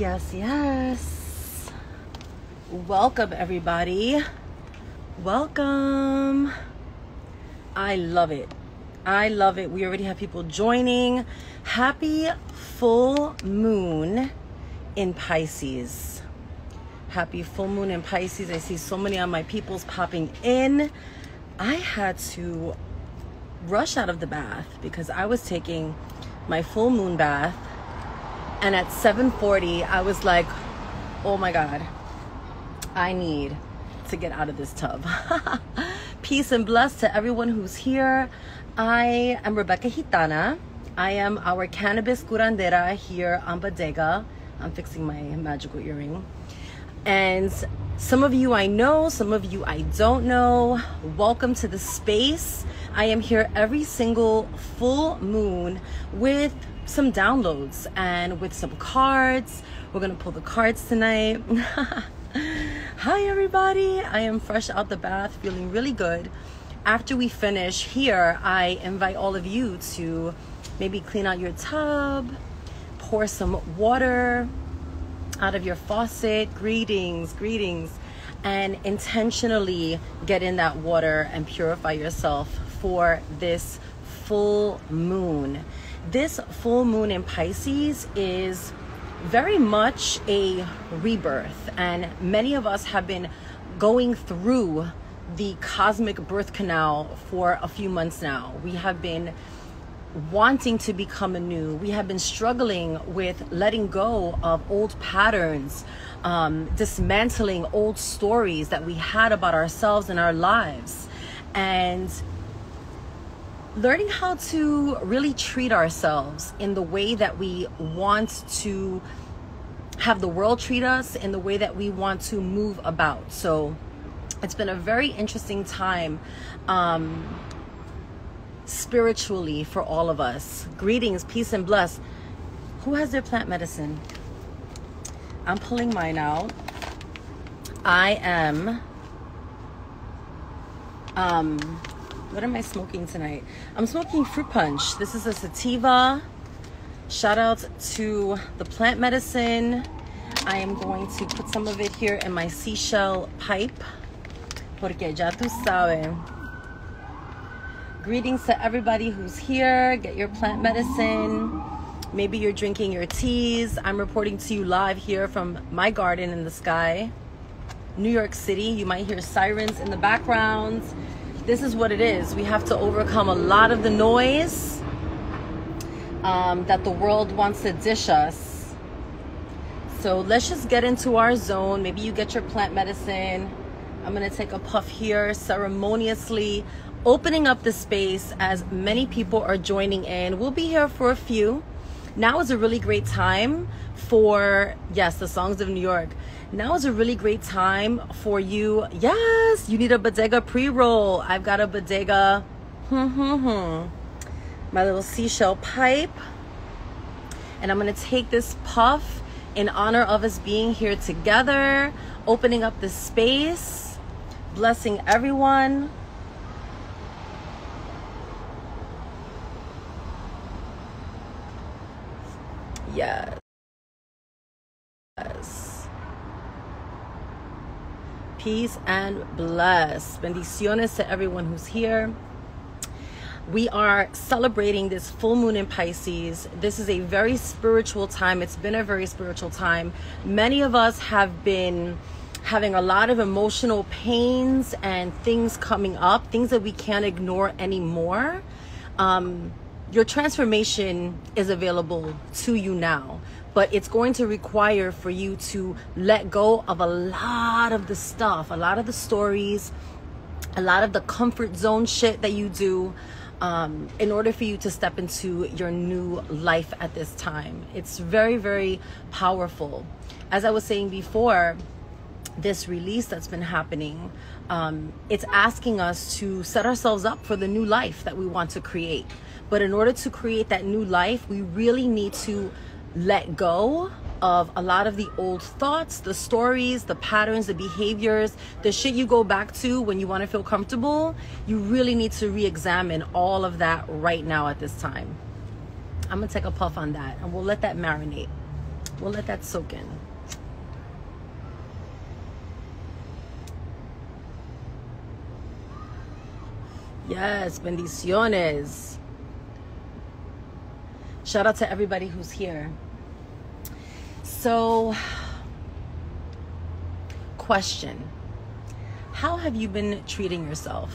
Yes, yes. Welcome, everybody. Welcome. I love it. I love it. We already have people joining. Happy full moon in Pisces. Happy full moon in Pisces. I see so many of my peoples popping in. I had to rush out of the bath because I was taking my full moon bath, and at 7:40 I was like, oh my God, I need to get out of this tub. Peace and bless to everyone who's here. I am Rebecca Gitana. I am our cannabis curandera here on Bodega. I'm fixing my magical earring. And some of you I know, some of you I don't know. Welcome to the space. I am here every single full moon with some downloads and with some cards. We're gonna pull the cards tonight. Hi everybody. I am fresh out the bath, feeling really good. After we finish here, I invite all of you to maybe clean out your tub, pour some water out of your faucet. Greetings, and intentionally get in that water and purify yourself for this full moon. This full moon in Pisces is very much a rebirth, and many of us have been going through the cosmic birth canal for a few months now. We have been wanting to become anew. We have been struggling with letting go of old patterns, dismantling old stories that we had about ourselves and our lives, and learning how to really treat ourselves in the way that we want to have the world treat us, in the way that we want to move about. So it's been a very interesting time spiritually for all of us. Greetings, peace and bless. Who has their plant medicine? I'm pulling mine out. I am what am I smoking tonight? I'm smoking fruit punch. This is a sativa. Shout out to the plant medicine. I am going to put some of it here in my seashell pipe. Porque ya tú sabes. Greetings to everybody who's here. Get your plant medicine. Maybe you're drinking your teas. I'm reporting to you live here from my garden in the sky, New York City. You might hear sirens in the background. This is what it is. We have to overcome a lot of the noise that the world wants to dish us. So let's just get into our zone. Maybe you get your plant medicine. I'm gonna take a puff here, ceremoniously opening up the space as many people are joining in. We'll be here for a few. Now is a really great time for, yes, the songs of New York. Now is a really great time for you. Yes, you need a bodega pre-roll. I've got a bodega, my little seashell pipe. And I'm gonna take this puff in honor of us being here together, opening up the space, blessing everyone. Yes. Peace and bless. Bendiciones to everyone who's here. We are celebrating this full moon in Pisces. This is a very spiritual time. It's been a very spiritual time. Many of us have been having a lot of emotional pains and things coming up, things that we can't ignore anymore. Your transformation is available to you now, but it's going to require for you to let go of a lot of the stuff, a lot of the stories, a lot of the comfort zone shit that you do, in order for you to step into your new life at this time. It's very, very powerful. As I was saying before, this release that's been happening, it's asking us to set ourselves up for the new life that we want to create. But in order to create that new life, we really need to let go of a lot of the old thoughts, the stories, the patterns, the behaviors, the shit you go back to when you want to feel comfortable. You really need to re-examine all of that right now at this time. I'm gonna take a puff on that and we'll let that marinate. We'll let that soak in. Yes, bendiciones. Shout out to everybody who's here. So, question. How have you been treating yourself?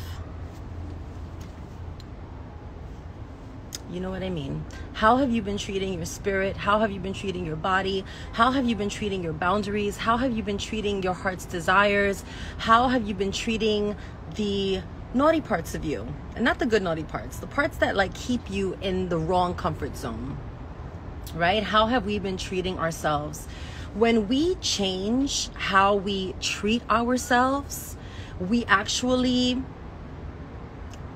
You know what I mean? How have you been treating your spirit? How have you been treating your body? How have you been treating your boundaries? How have you been treating your heart's desires? How have you been treating the naughty parts of you? And not the good naughty parts, the parts that like keep you in the wrong comfort zone, right? How have we been treating ourselves? When we change how we treat ourselves, we actually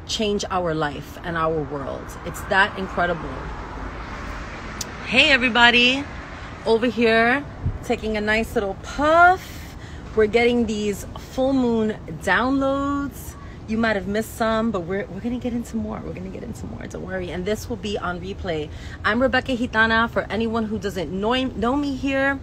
change our life and our world. It's that incredible. Hey everybody, over here taking a nice little puff. We're getting these full moon downloads. You might have missed some, but we're gonna get into more. Don't worry. And this will be on replay. I'm Rebecca Gitana. For anyone who doesn't know me here,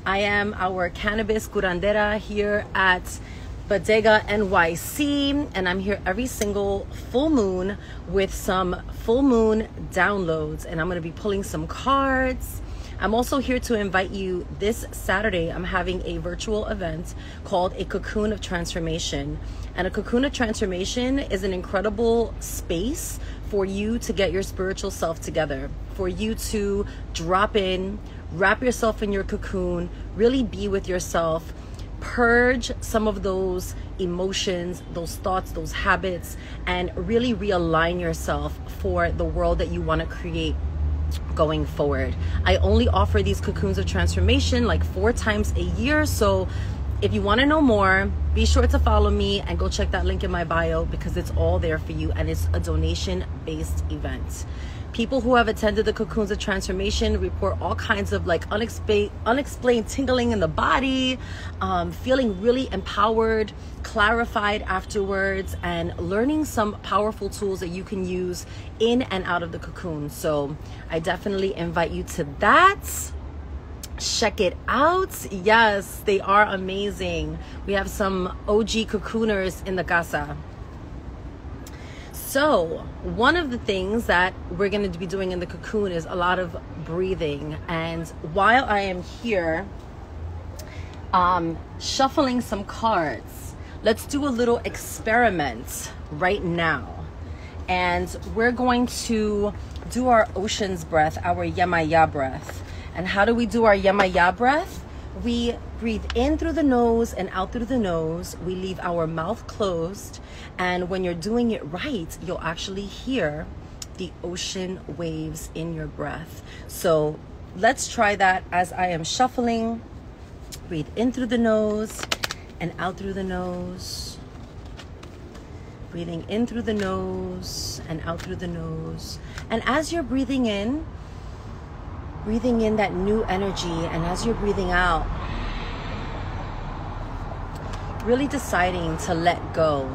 I am our cannabis curandera here at Bodega NYC, and I'm here every single full moon with some full moon downloads, and I'm going to be pulling some cards. I'm also here to invite you this Saturday. I'm having a virtual event called A Cocoon of Transformation, and a Cocoon of Transformation is an incredible space for you to get your spiritual self together, for you to drop in, wrap yourself in your cocoon, really be with yourself, purge some of those emotions, those thoughts, those habits, and really realign yourself for the world that you want to create going forward. I only offer these cocoons of transformation like 4 times a year. So if you want to know more, be sure to follow me and go check that link in my bio, because it's all there for you, and it's a donation-based event. People who have attended the Cocoons of Transformation report all kinds of like unexplained tingling in the body, feeling really empowered, clarified afterwards, and learning some powerful tools that you can use in and out of the cocoon. So I definitely invite you to that. Check it out. Yes, they are amazing. We have some OG cocooners in the casa. So one of the things that we're going to be doing in the cocoon is a lot of breathing. And while I am here shuffling some cards, let's do a little experiment right now. And we're going to do our ocean's breath, our Yamaya breath. And how do we do our Yamaya breath? We breathe in through the nose and out through the nose. We leave our mouth closed. And when you're doing it right, you'll actually hear the ocean waves in your breath. So let's try that as I am shuffling. Breathe in through the nose and out through the nose. Breathing in through the nose and out through the nose. And as you're breathing in that new energy, and as you're breathing out, really deciding to let go.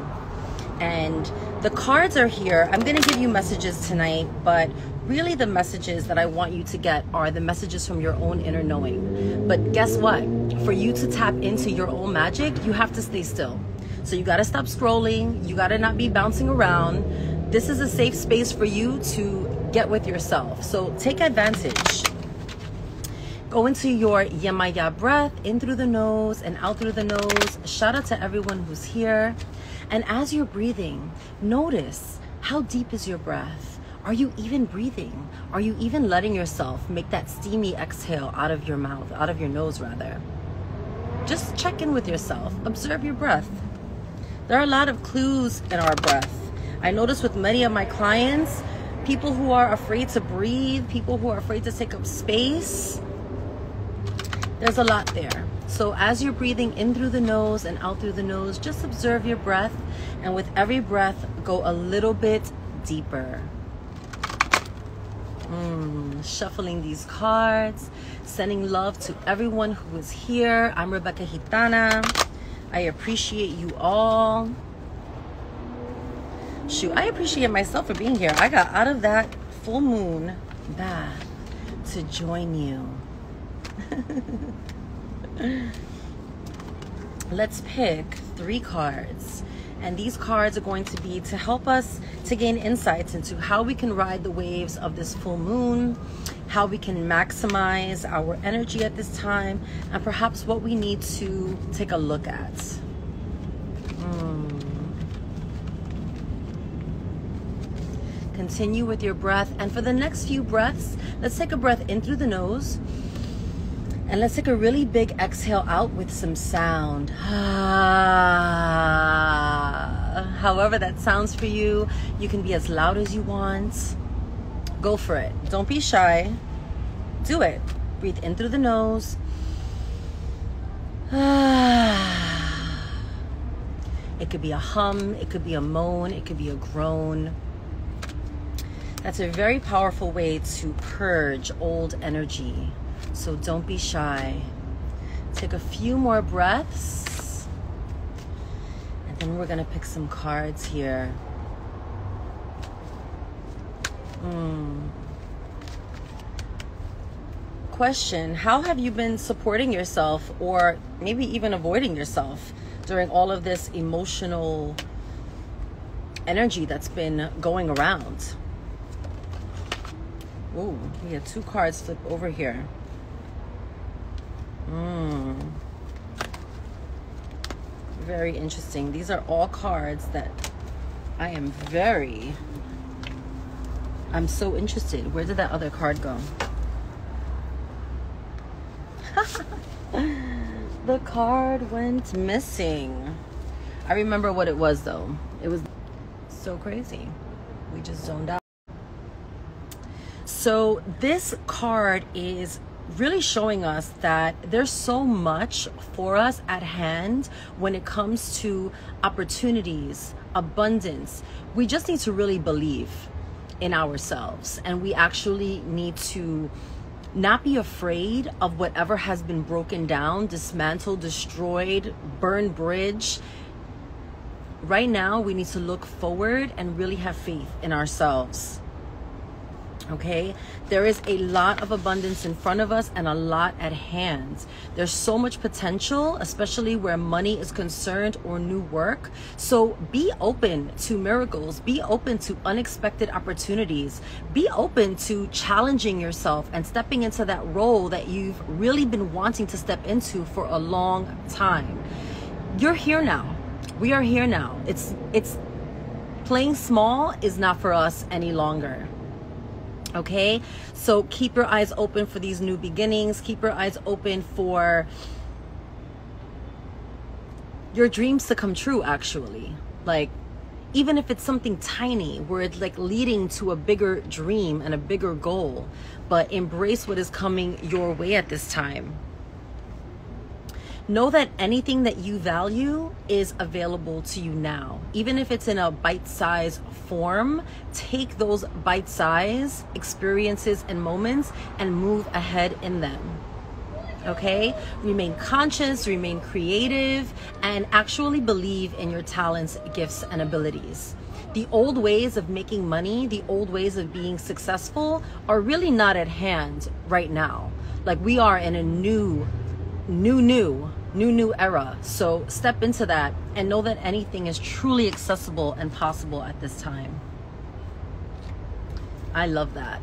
And the cards are here. I'm going to give you messages tonight, but really the messages that I want you to get are the messages from your own inner knowing. But guess what? For you to tap into your own magic, you have to stay still. So you got to stop scrolling. You got to not be bouncing around. This is a safe space for you to get with yourself. So take advantage. Go into your Yamaya breath, in through the nose and out through the nose. Shout out to everyone who's here. And as you're breathing, notice how deep is your breath. Are you even breathing? Are you even letting yourself make that steamy exhale out of your mouth, out of your nose rather? Just check in with yourself. Observe your breath. There are a lot of clues in our breath. I notice with many of my clients, people who are afraid to breathe, people who are afraid to take up space, there's a lot there. So as you're breathing in through the nose and out through the nose, just observe your breath. And with every breath, go a little bit deeper. Shuffling these cards, sending love to everyone who is here. I'm Rebecca Gitana. I appreciate you all. Shoot, I appreciate myself for being here. I got out of that full moon bath to join you. Let's pick 3 cards. And these cards are going to be to help us to gain insights into how we can ride the waves of this full moon, how we can maximize our energy at this time, and perhaps what we need to take a look at. Continue with your breath. And for the next few breaths, let's take a breath in through the nose. And let's take a really big exhale out with some sound. However that sounds for you. You can be as loud as you want. Go for it. Don't be shy. Do it. Breathe in through the nose. It could be a hum. It could be a moan. It could be a groan. That's a very powerful way to purge old energy. So don't be shy. Take a few more breaths. And then we're going to pick some cards here. Question: how have you been supporting yourself, or maybe even avoiding yourself, during all of this emotional energy that's been going around? Ooh, we had 2 cards flip over here. Very interesting. These are all cards that I'm so interested. Where did that other card go? The card went missing. I remember what it was though. It was so crazy. We just zoned out. So this card is really showing us that there's so much for us at hand when it comes to opportunities, abundance. We just need to really believe in ourselves, and we actually need to not be afraid of whatever has been broken down, dismantled, destroyed, burned bridge. Right now, we need to look forward and really have faith in ourselves. Okay, there is a lot of abundance in front of us and a lot at hand. There's so much potential, especially where money is concerned or new work. So be open to miracles, be open to unexpected opportunities, be open to challenging yourself and stepping into that role that you've really been wanting to step into for a long time. You're here now. We are here now. It's playing small is not for us any longer. Okay, so keep your eyes open for these new beginnings. Keep your eyes open for your dreams to come true, actually. Like, even if it's something tiny, where it's like leading to a bigger dream and a bigger goal, but embrace what is coming your way at this time. Know that anything that you value is available to you now. Even if it's in a bite-sized form, take those bite-sized experiences and moments and move ahead in them. Okay? Remain conscious, remain creative, and actually believe in your talents, gifts, and abilities. The old ways of making money, the old ways of being successful are really not at hand right now. Like, we are in a new era. So step into that and know that anything is truly accessible and possible at this time. I love that.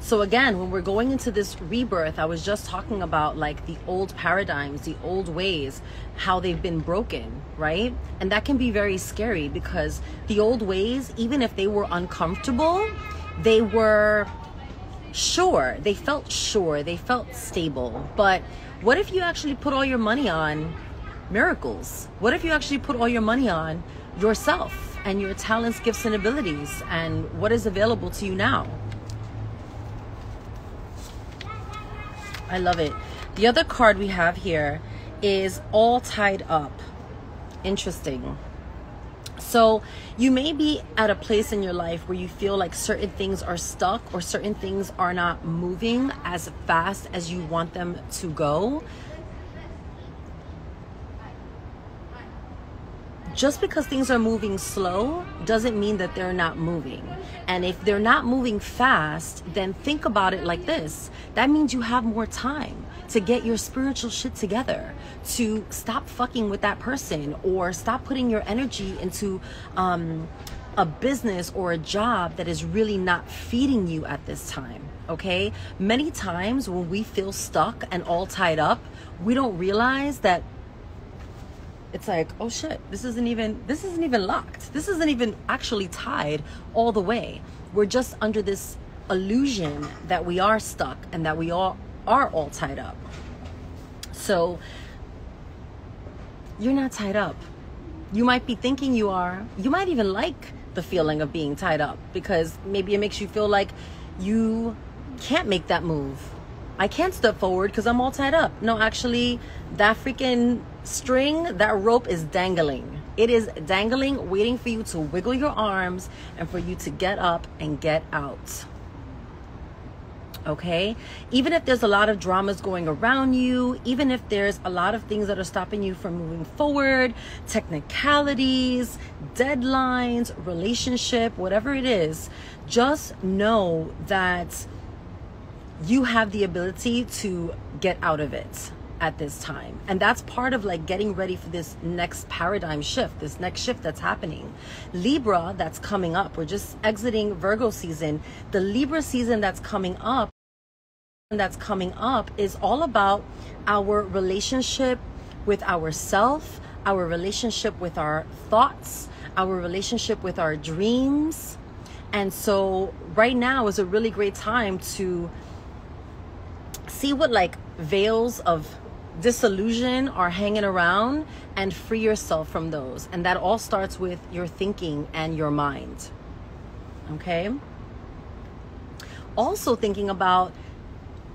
So again, when we're going into this rebirth, I was just talking about like the old paradigms, the old ways, how they've been broken, right? And that can be very scary, because the old ways, even if they were uncomfortable, they were sure, they felt stable. But what if you actually put all your money on miracles? What if you actually put all your money on yourself and your talents, gifts, and abilities, and what is available to you now? I love it. The other card we have here is all tied up. Interesting. So you may be at a place in your life where you feel like certain things are stuck, or certain things are not moving as fast as you want them to go. just because things are moving slow doesn't mean that they're not moving. And if they're not moving fast, then think about it like this. That means you have more time to get your spiritual shit together, to stop fucking with that person, or stop putting your energy into a business or a job that is really not feeding you at this time. Okay? Many times when we feel stuck and all tied up, we don't realize that it's like, oh shit, this isn't even locked. This isn't even actually tied all the way. We're just under this illusion that we are stuck and that we all are all tied up. So you're not tied up. You might be thinking you are. You might even like the feeling of being tied up because maybe it makes you feel like you can't make that move. I can't step forward because I'm all tied up. No, actually, that freaking string, that rope is dangling. It is dangling, waiting for you to wiggle your arms and for you to get up and get out. Okay? Even if there's a lot of dramas going around you, even if there's a lot of things that are stopping you from moving forward, technicalities, deadlines, relationship, whatever it is, just know that you have the ability to get out of it at this time. And that's part of like getting ready for this next paradigm shift, this next shift that's happening. Libra, that's coming up. We're just exiting Virgo season. The Libra season that's coming up is all about our relationship with ourself, our relationship with our thoughts, our relationship with our dreams. And so right now is a really great time to see what like veils of disillusion are hanging around and free yourself from those. And that all starts with your thinking and your mind. Okay? Also thinking about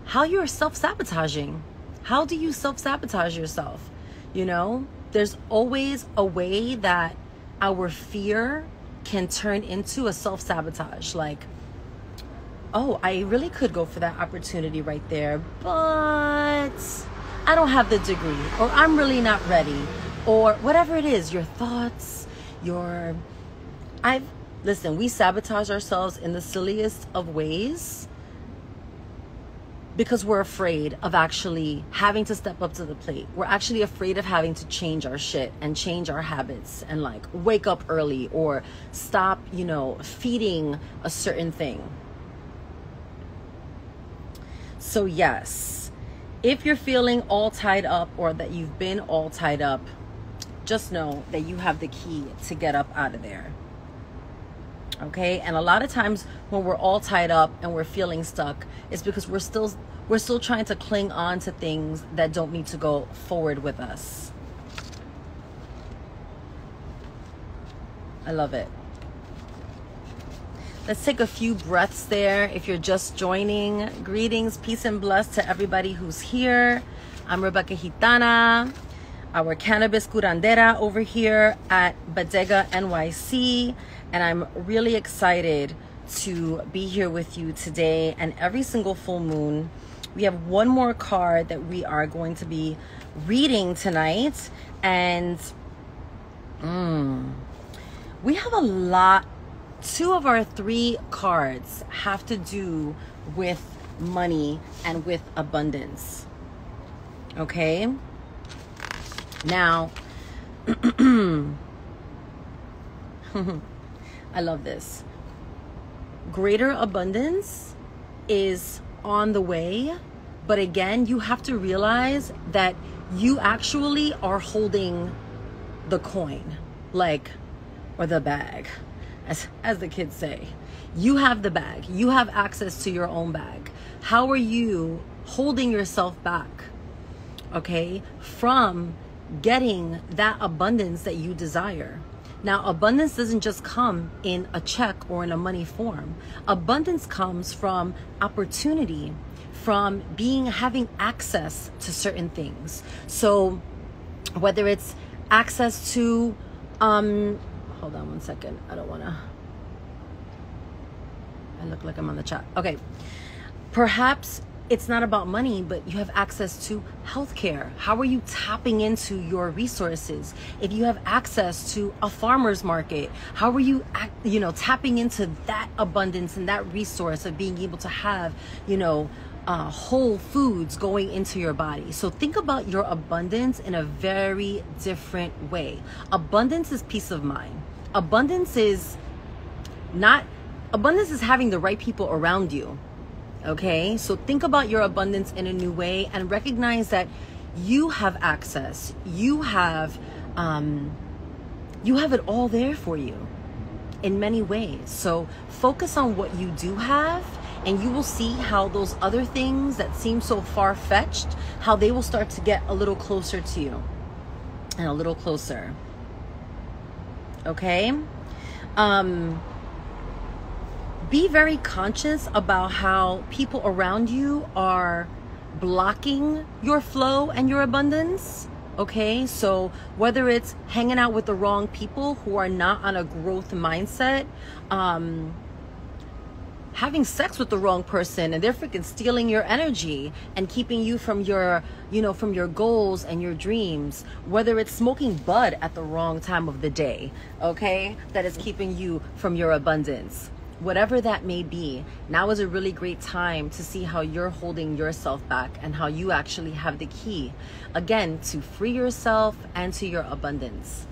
how you're self-sabotaging. How do you self-sabotage yourself? You know, there's always a way that our fear can turn into a self-sabotage. Like, oh, I really could go for that opportunity right there, but I don't have the degree, or I'm really not ready, or whatever it is, your thoughts, listen, we sabotage ourselves in the silliest of ways because we're afraid of actually having to step up to the plate. We're actually afraid of having to change our shit and change our habits and like wake up early or stop, feeding a certain thing. So yes, if you're feeling all tied up or that you've been all tied up, just know that you have the key to get up out of there. Okay? And a lot of times when we're all tied up and we're feeling stuck, it's because we're still trying to cling on to things that don't need to go forward with us. I love it. Let's take a few breaths there. If you're just joining, greetings, peace and bless to everybody who's here. I'm Rebecca Gitana, our cannabis curandera over here at Bodega NYC. And I'm really excited to be here with you today and every single full moon. We have one more card that we are going to be reading tonight. And we have a lot. 2 of our 3 cards have to do with money and with abundance. Okay? Now, I love this. Greater abundance is on the way, but again, you have to realize that you actually are holding the coin, or the bag. As the kids say, you have the bag. You have access to your own bag. How are you holding yourself back, okay, from getting that abundance that you desire? Now, abundance doesn't just come in a check or in a money form. Abundance comes from opportunity, from having access to certain things. So whether it's access to, hold on one second. I look like I'm on the chat. Okay. Perhaps it's not about money, but you have access to healthcare. How are you tapping into your resources? If you have access to a farmer's market, how are you, tapping into that abundance and that resource of being able to have, whole foods going into your body? So think about your abundance in a very different way. Abundance is peace of mind. Abundance is having the right people around you. Okay, so think about your abundance in a new way and recognize that you have access. You have it all there for you in many ways. So focus on what you do have, and you will see how those other things that seem so far-fetched, how they will start to get a little closer to you and a little closer. Okay? Be very conscious about how people around you are blocking your flow and your abundance. Okay, so whether it's hanging out with the wrong people who are not on a growth mindset, having sex with the wrong person and they're freaking stealing your energy and keeping you from your, from your goals and your dreams, whether it's smoking bud at the wrong time of the day, okay, that is keeping you from your abundance. Whatever that may be, now is a really great time to see how you're holding yourself back and how you actually have the key, again, to free yourself and to your abundance.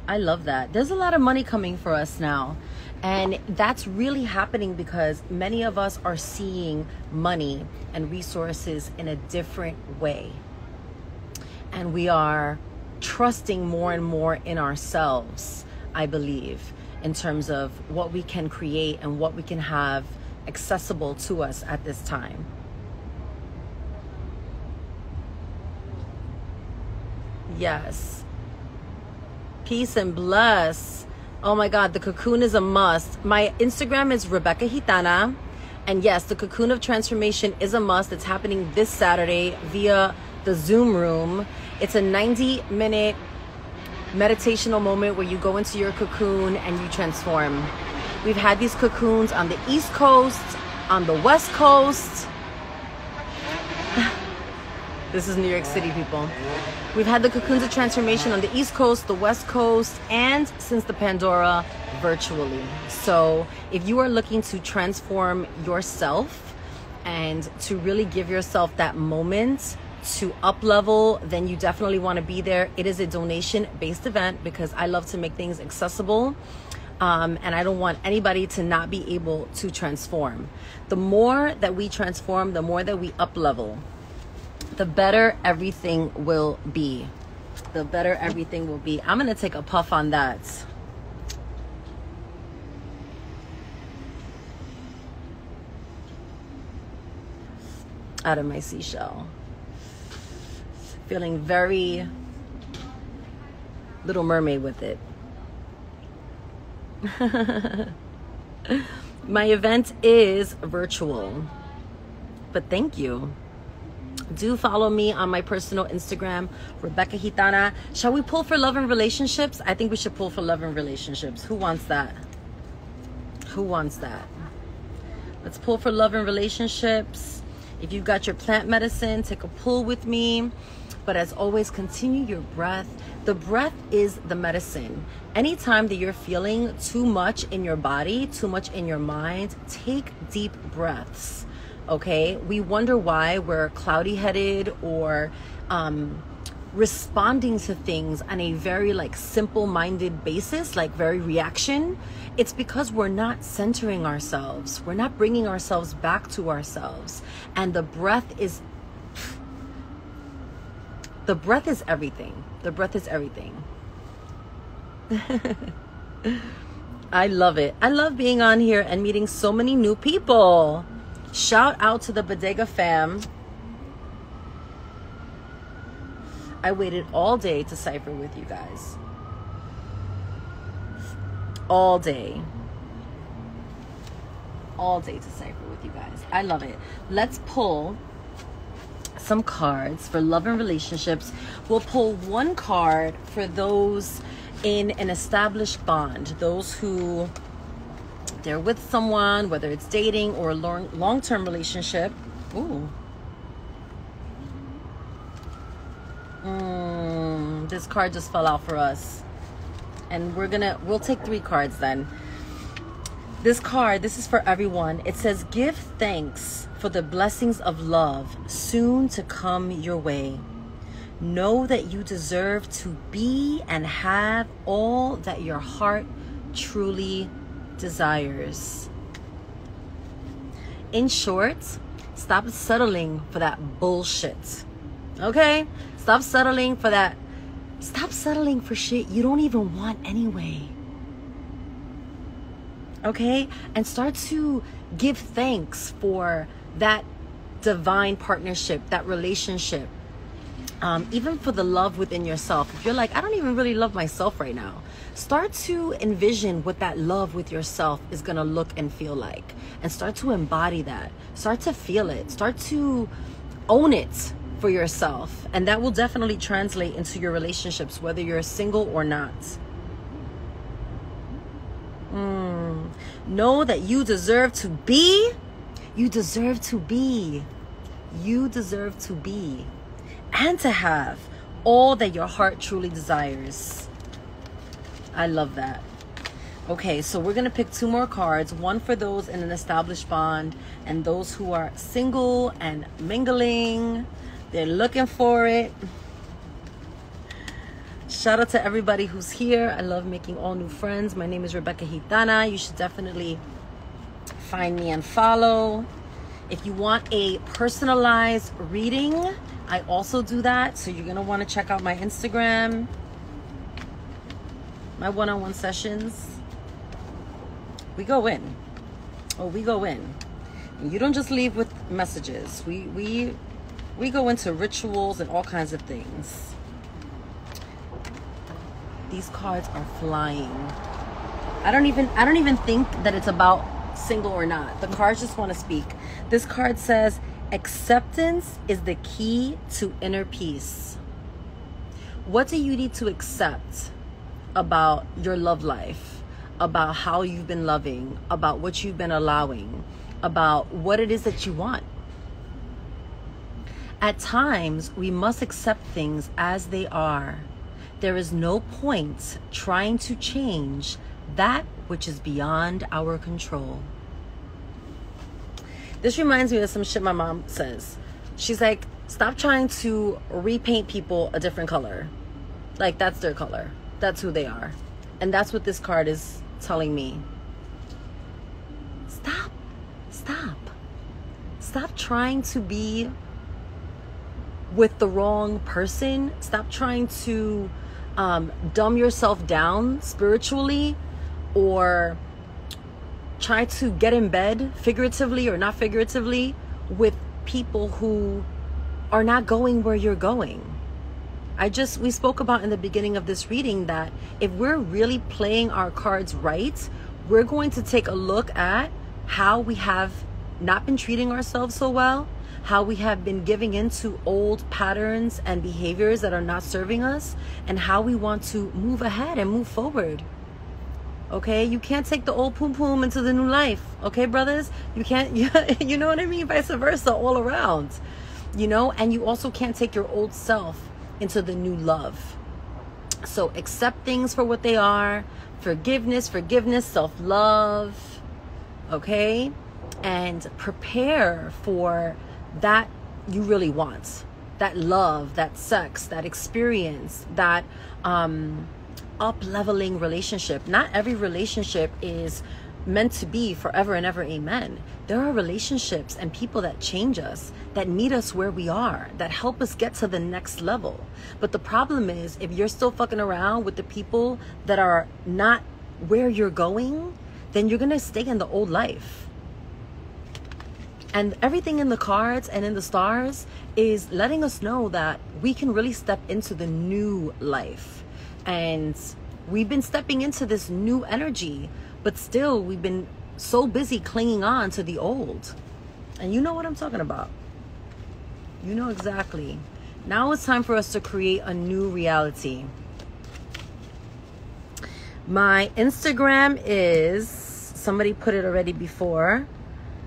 I love that. There's a lot of money coming for us now. And that's really happening because many of us are seeing money and resources in a different way. And we are trusting more and more in ourselves, I believe, in terms of what we can create and what we can have accessible to us at this time. Yes. Peace and bless. Oh my God, the cocoon is a must. My Instagram is Rebecca Gitana. And yes, the cocoon of transformation is a must. It's happening this Saturday via the Zoom room. It's a 90-minute meditational moment where you go into your cocoon and you transform. We've had these cocoons on the East Coast, on the West Coast. This is New York City, people. We've had the cocoons of transformation on the East Coast, the West Coast, and since the Pandora, virtually. So if you are looking to transform yourself and to really give yourself that moment to up level, then you definitely want to be there. It is a donation based event because I love to make things accessible, and I don't want anybody to not be able to transform. The more that we transform, the more that we up level, the better everything will be. The better everything will be. I'm gonna take a puff on that. Out of my seashell. Feeling very Little Mermaid with it. My event is virtual, but thank you. Do follow me on my personal Instagram, Rebecca Gitana. Shall we pull for love and relationships? I think we should pull for love and relationships. Who wants that? Who wants that? Let's pull for love and relationships. If you've got your plant medicine, take a pull with me. But as always, continue your breath. The breath is the medicine. Anytime that you're feeling too much in your body, too much in your mind, take deep breaths, okay? We wonder why we're cloudy-headed or responding to things on a very simple-minded basis, very reaction. It's because we're not centering ourselves. We're not bringing ourselves back to ourselves. And the breath is everything. The breath is everything. I love it. I love being on here and meeting so many new people. Shout out to the Bodega fam. I waited all day to cipher with you guys. All day. All day to cipher with you guys. I love it. Let's pull some cards for love and relationships. We'll pull one card for those in an established bond, those who they're with someone, whether it's dating or a long-term relationship. Ooh. This card just fell out for us. And we'll take 3 cards then. This card, this is for everyone. It says, give thanks for the blessings of love soon to come your way. Know that you deserve to be and have all that your heart truly desires. In short, stop settling for that bullshit. Okay? Stop settling for that. Stop settling for shit you don't even want anyway. Okay? And start to give thanks for that divine partnership, that relationship. Even for the love within yourself. If you're like, I don't even really love myself right now, start to envision what that love with yourself is going to look and feel like. And start to embody that. Start to feel it. Start to own it for yourself. And that will definitely translate into your relationships, whether you're single or not. Know that you deserve to be. You deserve to be. You deserve to be. And to have all that your heart truly desires. I love that. Okay, so we're going to pick 2 more cards. One for those in an established bond and those who are single and mingling. They're looking for it. Shout out to everybody who's here. I love making all new friends. My name is Rebecca Gitana. You should definitely find me and follow. If you want a personalized reading, I also do that. So you're going to want to check out my Instagram, my one-on-one sessions. We go in. Oh, we go in. And you don't just leave with messages. We go into rituals and all kinds of things. These cards are flying. I don't even think that it's about single or not. The cards just want to speak. This card says, acceptance is the key to inner peace. What do you need to accept about your love life, about how you've been loving, about what you've been allowing, about what it is that you want? At times, we must accept things as they are. There is no point trying to change that which is beyond our control. This reminds me of some shit my mom says. She's like, stop trying to repaint people a different color. Like, that's their color. That's who they are. And that's what this card is telling me. Stop trying to be with the wrong person. Stop trying to dumb yourself down spiritually, or try to get in bed, figuratively or not figuratively, with people who are not going where you're going. We spoke about in the beginning of this reading that if we're really playing our cards right, we're going to take a look at how we have not been treating ourselves so well, how we have been giving into old patterns and behaviors that are not serving us, and how we want to move ahead and move forward. Okay, you can't take the old poom poom into the new life. Okay, brothers, you can't. You know what I mean? Vice versa, all around. You know, and you also can't take your old self into the new love. So accept things for what they are. Forgiveness, self-love. Okay, and prepare for that you really want, that love, that sex, that experience, that up-leveling relationship. Not every relationship is meant to be forever and ever, amen. There are relationships and people that change us, that meet us where we are, that help us get to the next level. But the problem is, if you're still fucking around with the people that are not where you're going, then you're gonna stay in the old life. And everything in the cards and in the stars is letting us know that we can really step into the new life. And we've been stepping into this new energy, but still we've been so busy clinging on to the old. And you know what I'm talking about. You know exactly. Now it's time for us to create a new reality. My Instagram is, somebody put it already before,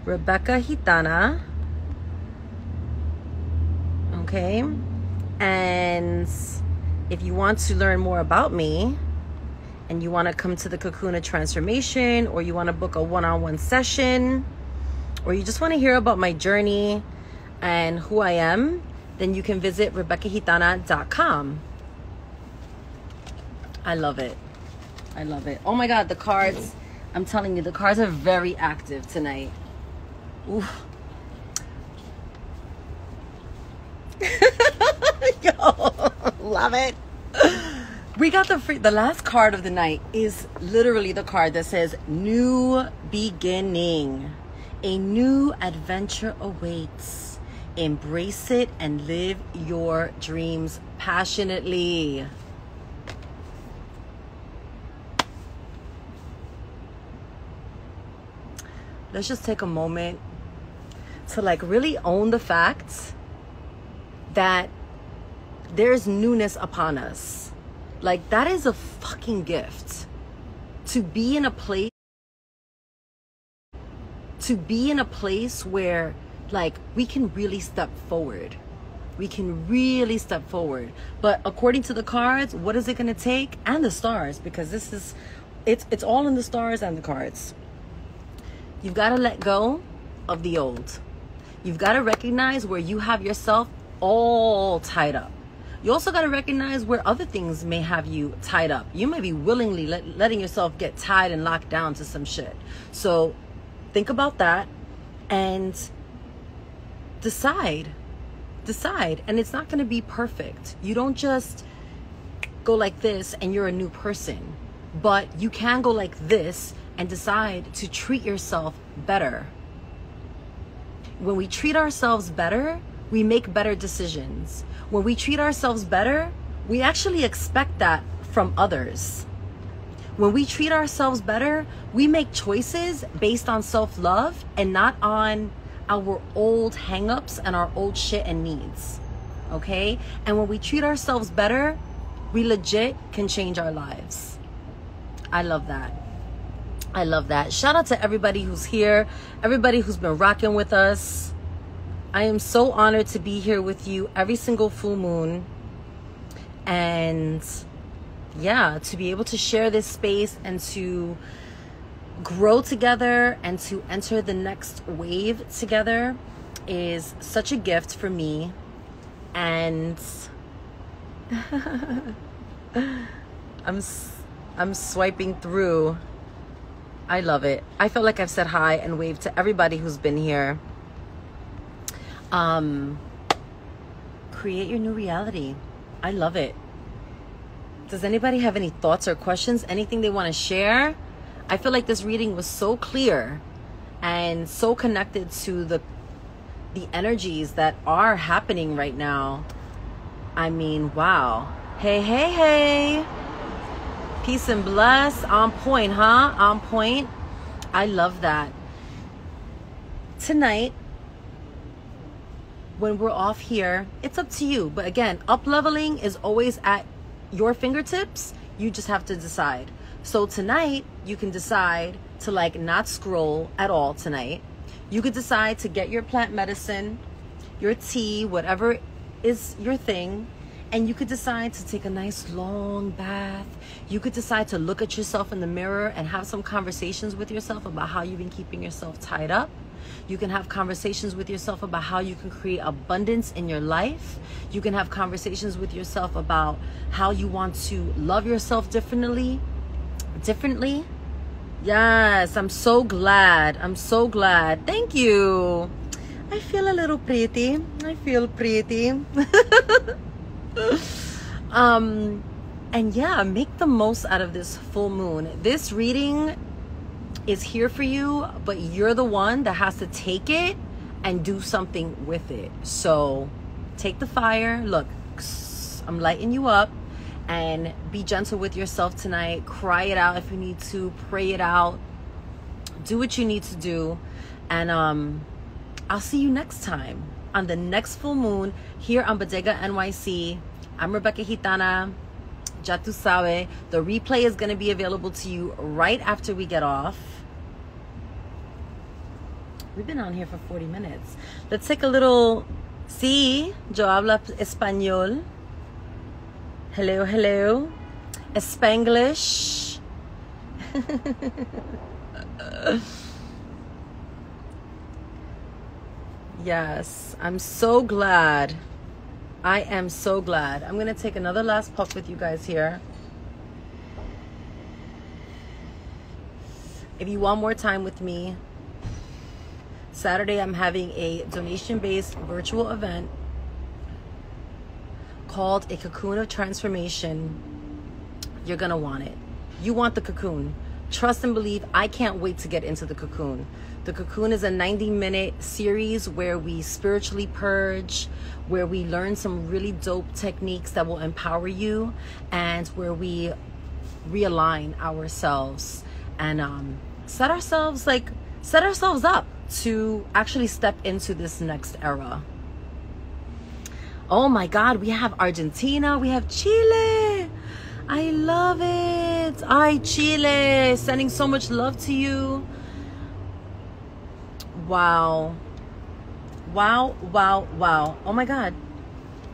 Rebecca Gitana. okay? And if you want to learn more about me and you want to come to the Kakuna transformation, or you want to book a one-on-one session, or you just want to hear about my journey and who I am, then you can visit RebeccaGitana.com. I love it. I love it. Oh my God, the cards. I'm telling you, the cards are very active tonight. Oof. Yo, love it. We got the last card of the night is literally the card that says new beginning. A new adventure awaits. Embrace it and live your dreams passionately. Let's just take a moment to like really own the fact that there's newness upon us. Like, that is a fucking gift. To be in a place where like we can really step forward. We can really step forward. But according to the cards, what is it going to take? And the stars, because this is it's all in the stars and the cards. You've got to let go of the old. You've got to recognize where you have yourself all tied up. You also got to recognize where other things may have you tied up. You may be willingly letting yourself get tied and locked down to some shit. So think about that and decide. And it's not going to be perfect. You don't just go like this and you're a new person. But you can go like this and decide to treat yourself better. When we treat ourselves better, we make better decisions. When we treat ourselves better, we actually expect that from others. When we treat ourselves better, we make choices based on self-love and not on our old hang-ups and our old shit and needs. Okay? And when we treat ourselves better, we legit can change our lives. I love that. I love that. Shout out to everybody who's here, everybody who's been rocking with us. I am so honored to be here with you every single full moon. And yeah, to be able to share this space and to grow together and to enter the next wave together is such a gift for me. And I'm swiping through. I love it. I feel like I've said hi and waved to everybody who's been here. Create your new reality. I love it. Does anybody have any thoughts or questions? Anything they want to share? I feel like this reading was so clear and so connected to the energies that are happening right now. I mean, wow. Hey. Peace and bless. On point, huh? On point. I love that. Tonight, when we're off here, it's up to you. But again, up-leveling is always at your fingertips. You just have to decide. So tonight, you can decide to like not scroll at all tonight. You could decide to get your plant medicine, your tea, whatever is your thing. And you could decide to take a nice long bath. You could decide to look at yourself in the mirror and have some conversations with yourself about how you've been keeping yourself tied up. You can have conversations with yourself about how you can create abundance in your life. You can have conversations with yourself about how you want to love yourself differently. Yes, I'm so glad. Thank you. I feel a little pretty. And yeah, make the most out of this full moon. This reading is here for you, but you're the one that has to take it and do something with it. So take the fire. Look, I'm lighting you up, and be gentle with yourself tonight. Cry it out if you need to. Pray it out. Do what you need to do. And I'll see you next time on the next full moon here on Bodega NYC. I'm Rebecca Gitana. Ya tu sabe. The replay is going to be available to you right after we get off. We've been on here for 40 minutes. Let's take a little Sí, yo hablo español. Hello, hello. Spanglish. Yes, I'm so glad. I am so glad. I'm going to take another last puff with you guys here. If you want more time with me, Saturday I'm having a donation-based virtual event called A Cocoon of Transformation. You're going to want it. You want the cocoon. Trust and believe. I can't wait to get into the cocoon. The cocoon is a 90-minute series where we spiritually purge, where we learn some really dope techniques that will empower you, and where we realign ourselves and set ourselves up to actually step into this next era. Oh my God, we have Argentina, we have Chile. I love it. Ay, Chile, sending so much love to you. Wow. Wow, wow, wow. Oh my God.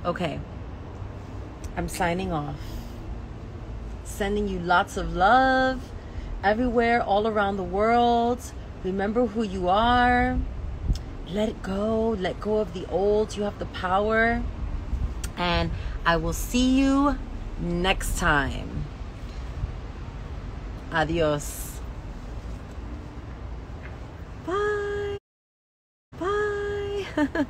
Okay. I'm signing off. Sending you lots of love everywhere, all around the world. Remember who you are. Let it go. Let go of the old. You have the power. And I will see you next time. Adios. Bye. Bye.